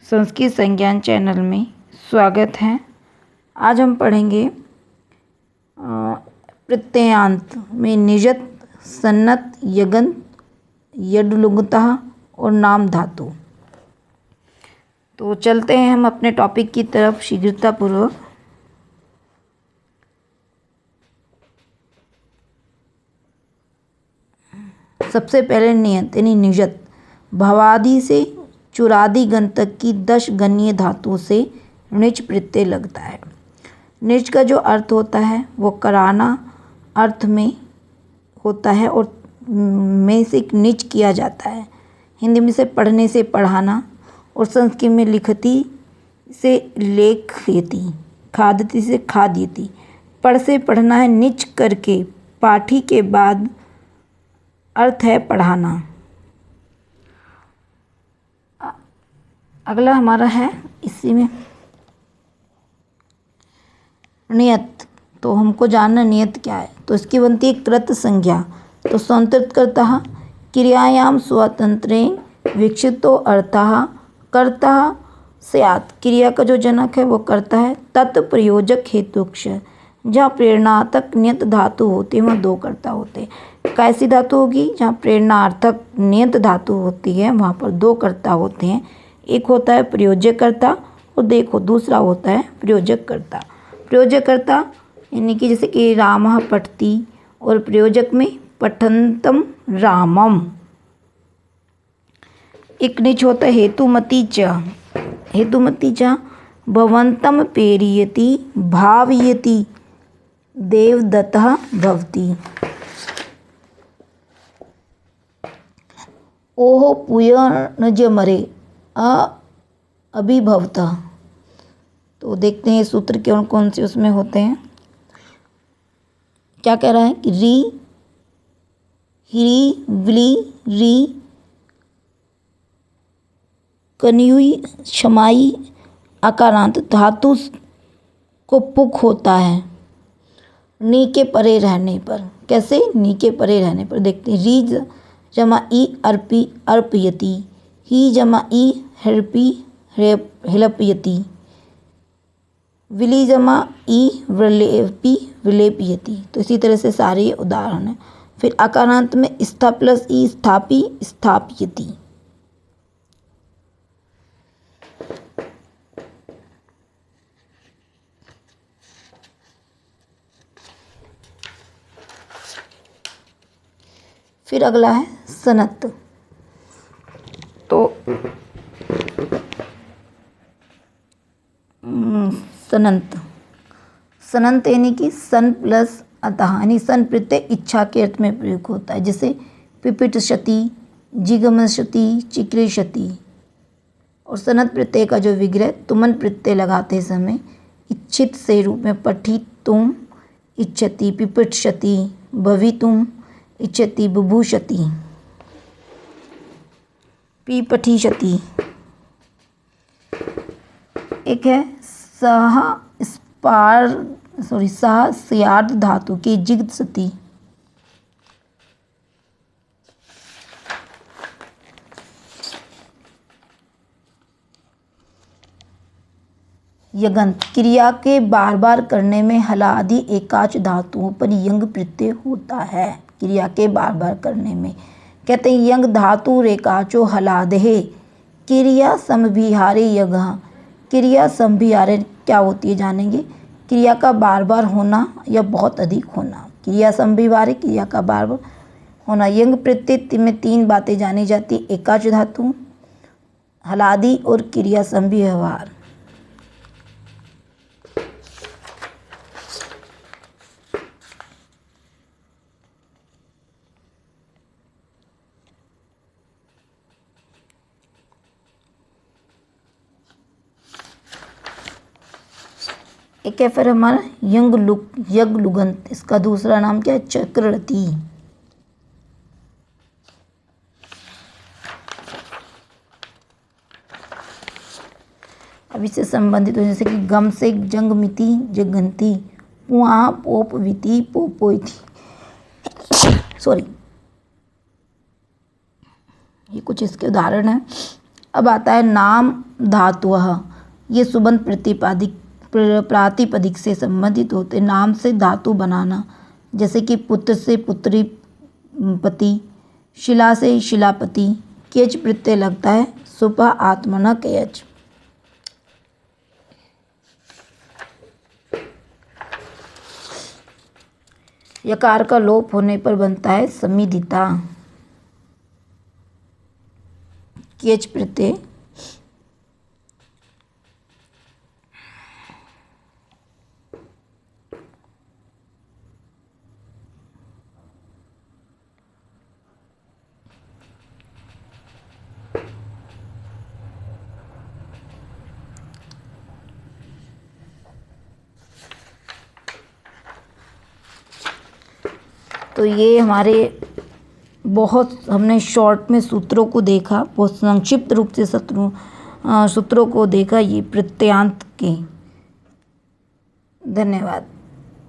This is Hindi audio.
संस्कृत संज्ञान चैनल में स्वागत है। आज हम पढ़ेंगे प्रत्ययान्त में निजत, सन्नत, यगंत, यडलुगतः और नाम धातु। तो चलते हैं हम अपने टॉपिक की तरफ शीघ्रतापूर्वक। सबसे पहले नियत यानी निजत भवादि से चुरादि गण तक की 10 गणीय धातुओं से निज प्रत्यय लगता है। निज का जो अर्थ होता है वो कराना अर्थ में होता है और में से निज किया जाता है। हिंदी में से पढ़ने से पढ़ाना और संस्कृत में लिखती से लेखयति, खादति से खाद्यति। पढ़ से पढ़ना है निज करके, पाठी के बाद अर्थ है पढ़ाना। अगला हमारा है इसी में नियत। तो हमको जानना नियत क्या है। तो इसकी बनती है कृत संज्ञा। तो संतृत कर्ता क्रियायाम स्वतंत्रेण विकसितो अर्थः कर्ता स्यात्। क्रिया का जो जनक है वो कर्ता है। तत्प्रयोजक हेतुक्ष जहाँ प्रेरणार्थक नियत धातु होती है वहाँ 2 कर्ता होते हैं। कैसी धातु होगी? जहाँ प्रेरणार्थक नियत धातु होती है वहाँ पर 2 कर्ता होते हैं। एक होता है प्रयोजक कर्ता और देखो दूसरा होता है प्रयोजक कर्ता। प्रयोजक कर्ता यानी कि जैसे कि रामः पठति और प्रयोजक में पठन्तम रामम। एक निच होता है हेतुमती च। हेतुमती च भवन्तम पेरयति भावयति देवदत्तः भवति। ओह पुयर्नजमरे अभिभवतः। तो देखते हैं सूत्र कौन कौन से उसमें होते हैं। क्या कह रहा है कि री, हिरी, विली, री, कन्युई, क्षमाई, अकारांत धातु को पुख होता है नी के परे रहने पर। कैसे? नी के परे रहने पर। देखते हैं री जमा ई अर्पी अर्पयति, ही जमा ई हर्पी हिलपयति, विली जमा ई विलेपी विलेपयति। तो इसी तरह से सारे उदाहरण हैं। फिर अकारांत में स्था प्लस ई स्थापी स्थापयति। फिर अगला है सनत। तो सनंत, सनंत यानी कि सन प्लस अतः यानी सन प्रत्यय इच्छा के अर्थ में प्रयोग होता है। जैसे पिपिटशति, जिगमशति, चिक्रिशति। और सनत प्रत्यय का जो विग्रह तुमन प्रत्यय लगाते समय इच्छित से रूप में पठितुम इच्छति, पिपिटशति, भवितुम इच्छति, बुभूषति, पिपठिषति। एक है सह स्यार्थ धातु की जिगत्सति। यगंत क्रिया के बार बार करने में हलादि एकाच धातुओं पर यंग प्रत्यय होता है। क्रिया के बार बार करने में कहते हैं यंग धातु रेकाचो हलादहे क्रिया समभिहारे यगः। क्रिया समभिहारे क्या होती है जानेंगे। क्रिया का बार बार होना या बहुत अधिक होना। क्रिया समभिहारे क्रिया का बार बार होना। यंग प्रत्यय में 3 बातें जानी जाती। एकाच धातु, हलादि और क्रिया समभिहार। एक है फिर हमारा यग लुगंत। इसका दूसरा नाम क्या है? चक्ररती। अब इससे संबंधित हो जैसे कि गम से जंगमिति जगंती, पुआ पोपविति पोपोइथी। सॉरी, ये कुछ इसके उदाहरण हैं। अब आता है नाम धातुः। ये सुबंत प्रातिपदिक से संबंधित होते। नाम से धातु बनाना, जैसे कि पुत्र से पुत्री पति, शिला से शिलापति। केच प्रत्यय लगता है सुपः आत्मनः केच। यकार का लोप होने पर बनता है समिदिता। केच प्रत्यय। तो ये हमारे बहुत हमने शॉर्ट में सूत्रों को देखा, बहुत संक्षिप्त रूप से सूत्रों को देखा ये प्रत्ययान्त के। धन्यवाद।